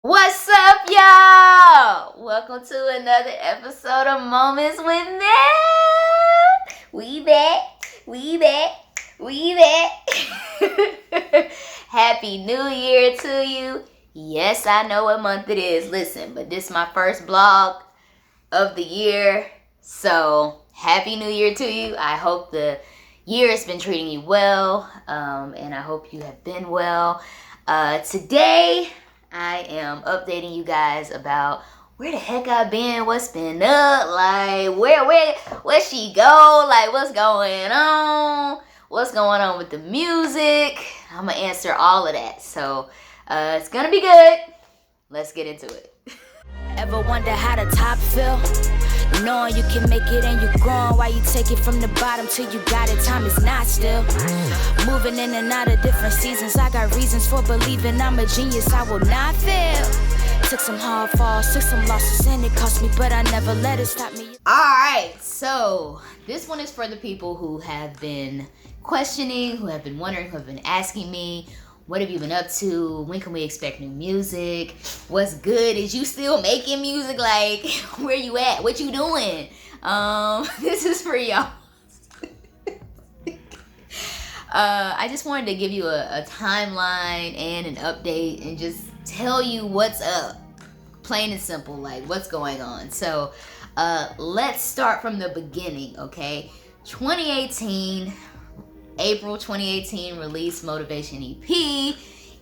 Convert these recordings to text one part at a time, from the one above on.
What's up, y'all? Welcome to another episode of Moments with Them. We back, we back, we back. Happy New Year to you. Yes, I know what month it is. Listen, but this is my first vlog of the year. So, Happy New Year to you. I hope the year has been treating you well, and I hope you have been well. Today, I am updating you guys about where the heck I've been, what's been up, like where she go, like what's going on with the music. I'm gonna answer all of that. So it's gonna be good. Let's get into it. Ever wonder how the top feel? Knowing you can make it and you're growing while you take it from the bottom till you got it. Time is not still. Moving in and out of different seasons. I got reasons for believing I'm a genius. I will not fail. Took some hard falls, took some losses, and it cost me, but I never let it stop me. Alright, so this one is for the people who have been questioning, who have been wondering, who have been asking me, what have you been up to? When can we expect new music? What's good? Is you still making music? Like, where you at? What you doing? This is for y'all. I just wanted to give you a timeline and an update and just tell you what's up. Plain and simple, like what's going on. So let's start from the beginning, okay? 2018, April 2018 released Motivation EP.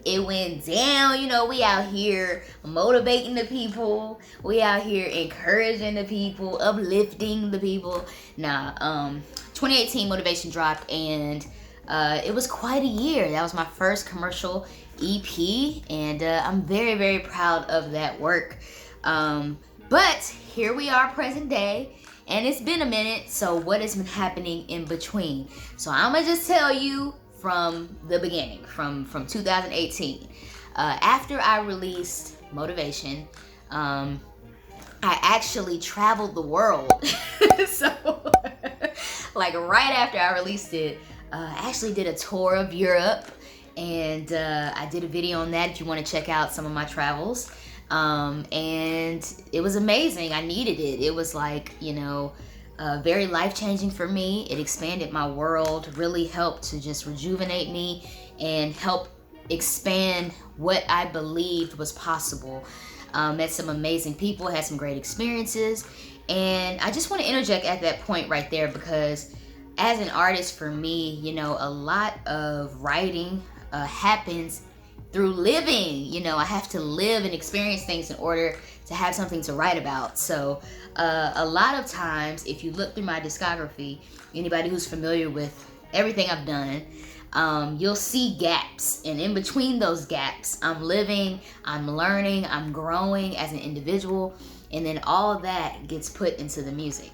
It went down, we out here motivating the people. We out here encouraging the people, uplifting the people. 2018 Motivation dropped, and it was quite a year. That was my first commercial EP, and I'm very, very proud of that work. But here we are, present day. And it's been a minute, so what has been happening in between? So I'm gonna just tell you from the beginning, from 2018. After I released Motivation, I actually traveled the world. So, like right after I released it, I actually did a tour of Europe, and I did a video on that if you want to check out some of my travels. And it was amazing. I needed it. It was like, very life-changing for me. It expanded my world, really helped to just rejuvenate me and help expand what I believed was possible. Met some amazing people, had some great experiences. And I just want to interject at that point right there, because as an artist, for me, a lot of writing happens through living. I have to live and experience things in order to have something to write about. So a lot of times, if you look through my discography, anybody who's familiar with everything I've done, you'll see gaps. And in between those gaps, I'm living, I'm learning, I'm growing as an individual. And then all of that gets put into the music.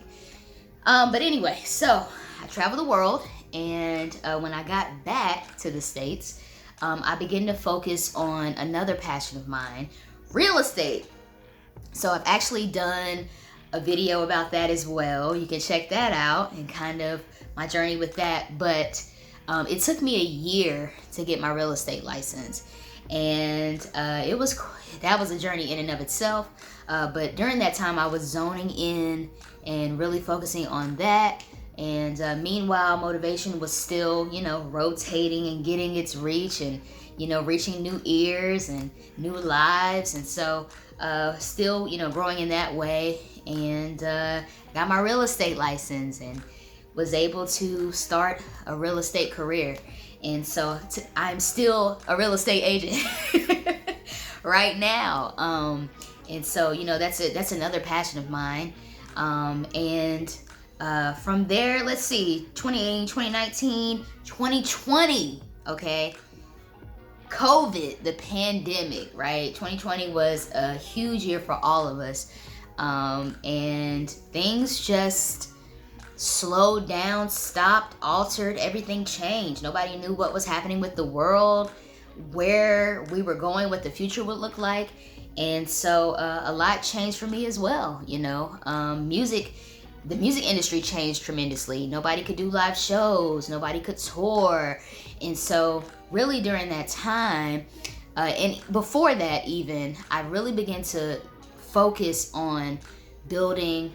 But anyway, so I traveled the world. And when I got back to the States, I began to focus on another passion of mine, real estate. So I've actually done a video about that as well. You can check that out and kind of my journey with that. But it took me a year to get my real estate license. And that was a journey in and of itself. But during that time, I was zoning in and really focusing on that. And meanwhile, Motivation was still, rotating and getting its reach and, reaching new ears and new lives. And so still, growing in that way. And got my real estate license and was able to start a real estate career. And so I'm still a real estate agent right now. And so, that's another passion of mine. And from there, let's see, 2018, 2019, 2020, okay? COVID, the pandemic, right? 2020 was a huge year for all of us. And things just slowed down, stopped, altered, everything changed. Nobody knew what was happening with the world, where we were going, what the future would look like. And so a lot changed for me as well, the music industry changed tremendously. Nobody could do live shows, nobody could tour. And so really during that time, And before that even, I really began to focus on building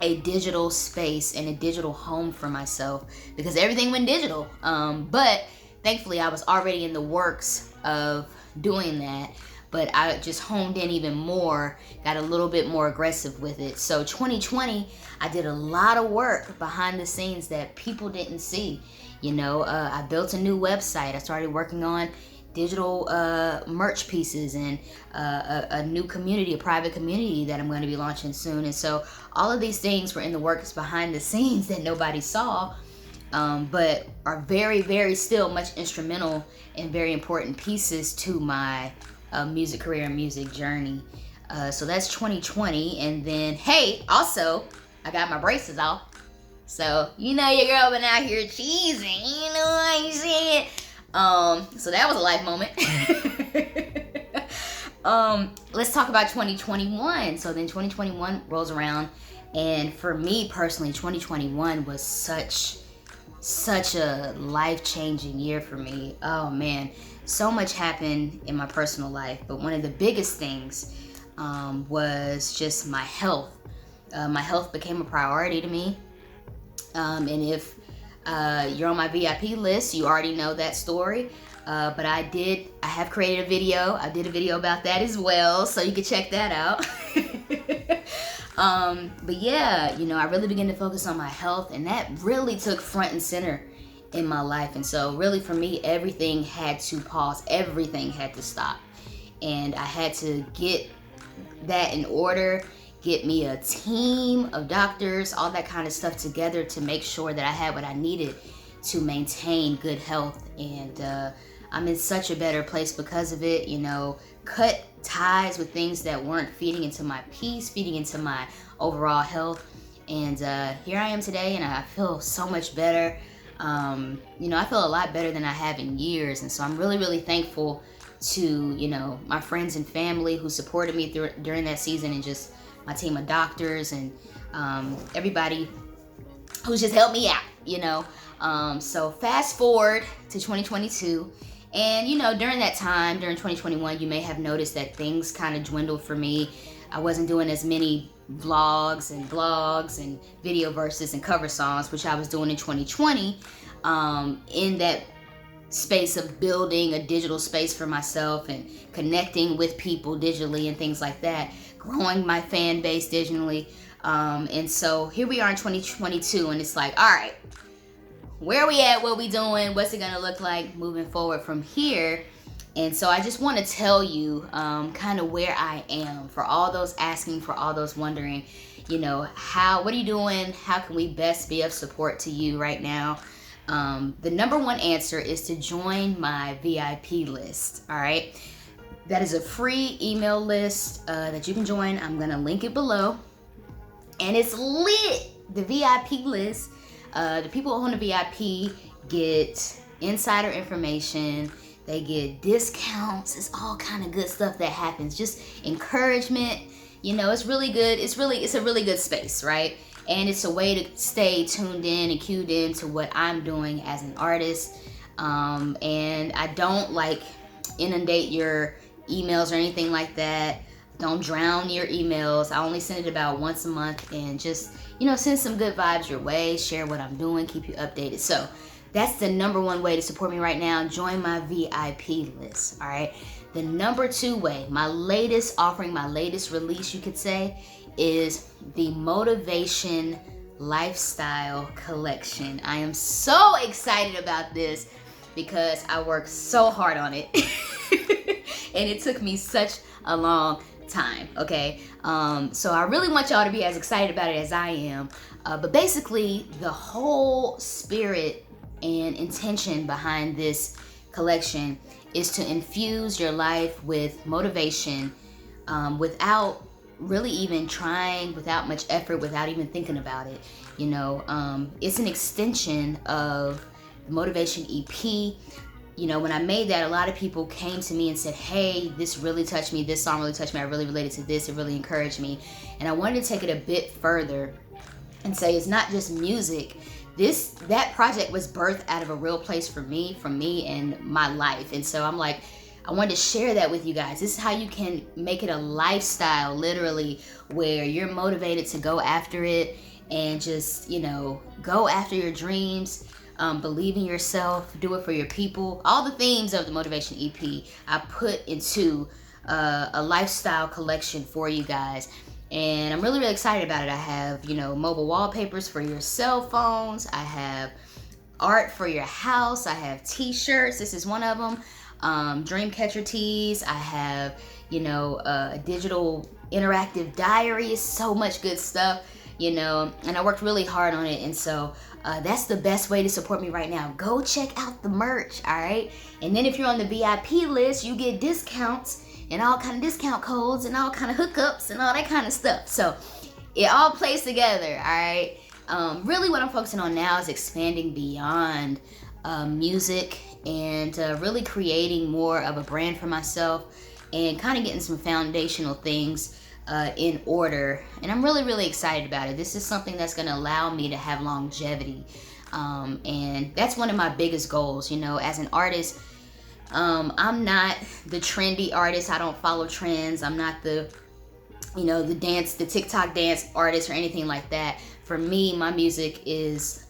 a digital space and a digital home for myself, because everything went digital. But thankfully I was already in the works of doing that, but I just honed in even more, got a little bit more aggressive with it. So 2020, I did a lot of work behind the scenes that people didn't see. I built a new website. I started working on digital merch pieces and a new community, a private community that I'm going to be launching soon. And so all of these things were in the works behind the scenes that nobody saw, but are very, very still much instrumental and very important pieces to my music career and music journey. So that's 2020. And then, hey, also, I got my braces off. So, your girl been out here cheesing, you know what I'm saying? So that was a life moment. Let's talk about 2021. So then 2021 rolls around, and for me personally, 2021 was such a life-changing year for me. Oh man, so much happened in my personal life, but one of the biggest things was just my health. My health became a priority to me, and if you're on my VIP list, you already know that story. But I have created a video. I did a video about that as well, so you can check that out. But yeah, I really began to focus on my health, and that really took front and center in my life. And so really for me, everything had to pause, everything had to stop. And I had to get that in order, get me a team of doctors, all that kind of stuff together to make sure that I had what I needed to maintain good health. And I'm in such a better place because of it. Cut ties with things that weren't feeding into my peace, feeding into my overall health. And here I am today, and I feel so much better. I feel a lot better than I have in years. And so I'm really, really thankful to, my friends and family who supported me during that season, and just my team of doctors and everybody who's just helped me out, So fast forward to 2022. And, during that time, during 2021, you may have noticed that things kind of dwindled for me. I wasn't doing as many vlogs and blogs and video verses and cover songs, which I was doing in 2020, in that space of building a digital space for myself and connecting with people digitally and things like that, growing my fan base digitally. And so here we are in 2022, and it's like, all right, where are we at? What are we doing? What's it going to look like moving forward from here? And so I just want to tell you kind of where I am, for all those asking, for all those wondering, what are you doing? How can we best be of support to you right now? The number one answer is to join my VIP list. All right. That is a free email list that you can join. I'm going to link it below. And it's lit. The VIP list. The people on the VIP get insider information. They get discounts. It's all kind of good stuff that happens. Just encouragement. It's really good. It's a really good space, right? And it's a way to stay tuned in and cued in to what I'm doing as an artist. And I don't inundate your emails or anything like that. Don't drown your emails. I only send it about once a month, and just, send some good vibes your way, share what I'm doing, keep you updated. So that's the number one way to support me right now. Join my VIP list, all right? The number two way, my latest offering, my latest release, you could say, is the Motivation Lifestyle Collection. I am so excited about this because I worked so hard on it. And it took me such a long time, okay? So I really want y'all to be as excited about it as I am. But basically, the whole spirit and intention behind this collection is to infuse your life with motivation without really even trying, without much effort, without even thinking about it. It's an extension of the Motivation EP. When I made that, a lot of people came to me and said, hey, this really touched me. This song really touched me. I really related to this. It really encouraged me. And I wanted to take it a bit further and say it's not just music. That project was birthed out of a real place for me, from me and my life. And so I'm like, I wanted to share that with you guys. This is how you can make it a lifestyle, literally, where you're motivated to go after it and just, you know, go after your dreams. Believe in yourself, do it for your people. All the themes of the Motivation EP I put into a lifestyle collection for you guys. And I'm really, really excited about it. I have, you know, mobile wallpapers for your cell phones. I have art for your house. I have t-shirts. This is one of them. Dreamcatcher tees. I have, you know, a digital interactive diary. So much good stuff, you know, and I worked really hard on it. And so that's the best way to support me right now. Go check out the merch, all right? And then if you're on the VIP list, you get discounts and all kind of discount codes and all kind of hookups and all that kind of stuff. So it all plays together, all right? Really what I'm focusing on now is expanding beyond music and really creating more of a brand for myself and kind of getting some foundational things in order. And I'm really, really excited about it. This is something that's going to allow me to have longevity. And that's one of my biggest goals, you know, as an artist. I'm not the trendy artist. I don't follow trends. I'm not the, you know, the TikTok dance artist or anything like that. For me, my music is,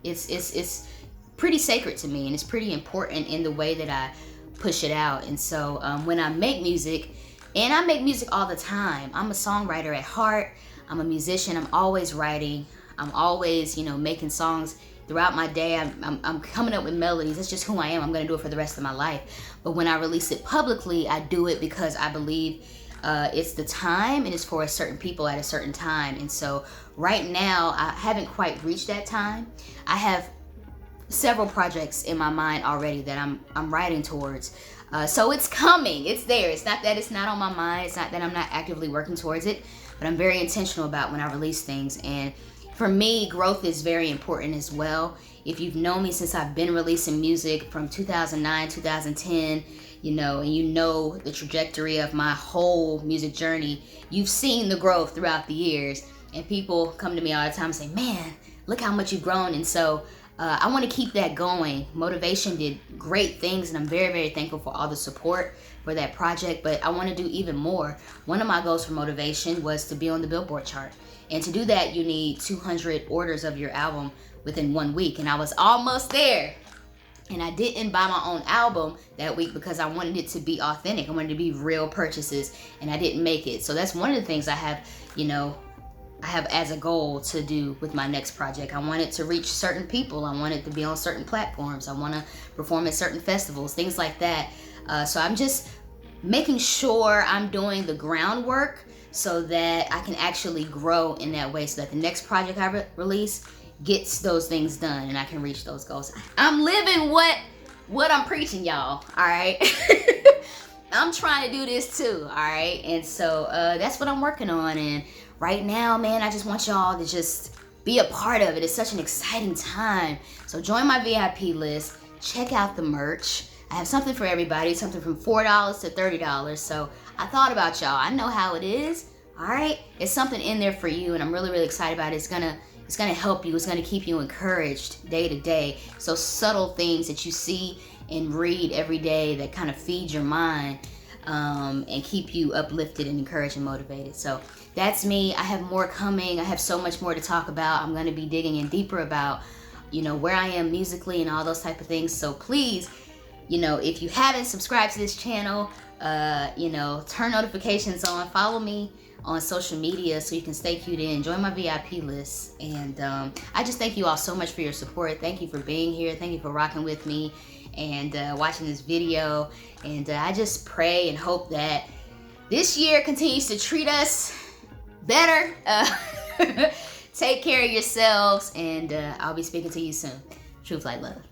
it's pretty sacred to me, and it's pretty important in the way that I push it out. And so when I make music, and I make music all the time, I'm a songwriter at heart. I'm a musician. I'm always writing. I'm always, you know, making songs throughout my day. I'm coming up with melodies. That's just who I am. I'm gonna do it for the rest of my life. But when I release it publicly, I do it because I believe it's the time and it's for a certain people at a certain time. And so right now, I haven't quite reached that time. I have several projects in my mind already that I'm writing towards. So it's coming, it's there. It's not that it's not on my mind. It's not that I'm not actively working towards it, but I'm very intentional about when I release things. And for me, growth is very important as well. If you've known me since I've been releasing music from 2009, 2010, you know, and you know the trajectory of my whole music journey, you've seen the growth throughout the years. And people come to me all the time and say, man, look how much you've grown. And so I want to keep that going. Motivation did great things, and I'm very, very thankful for all the support for that project, but I want to do even more. One of my goals for Motivation was to be on the Billboard chart. And to do that, you need 200 orders of your album within 1 week, and I was almost there. And I didn't buy my own album that week because I wanted it to be authentic. I wanted it to be real purchases, and I didn't make it. So that's one of the things I have, you know, I have as a goal to do with my next project. I want it to reach certain people. I want it to be on certain platforms. I want to perform at certain festivals, things like that. So I'm just making sure I'm doing the groundwork so that I can actually grow in that way, so that the next project I release gets those things done and I can reach those goals. I'm living what I'm preaching, y'all, all right? I'm trying to do this too, all right? And so that's what I'm working on. And right now, man, I just want y'all to just be a part of it. It's such an exciting time. So join my VIP list. Check out the merch. I have something for everybody, something from $4 to $30. So I thought about y'all. I know how it is, all right? It's something in there for you, and I'm really, really excited about it. It's gonna help you. It's gonna keep you encouraged day to day. So subtle things that you see and read every day that kind of feed your mind and keep you uplifted and encouraged and motivated. So that's me. I have more coming. I have so much more to talk about. I'm going to be digging in deeper about, you know, where I am musically and all those type of things. So please, you know, if you haven't subscribed to this channel, you know, turn notifications on. Follow me on social media so you can stay cued in. Join my VIP list. And I just thank you all so much for your support. Thank you for being here. Thank you for rocking with me and watching this video. And I just pray and hope that this year continues to treat us better. Take care of yourselves, and I'll be speaking to you soon. Truth, light, love.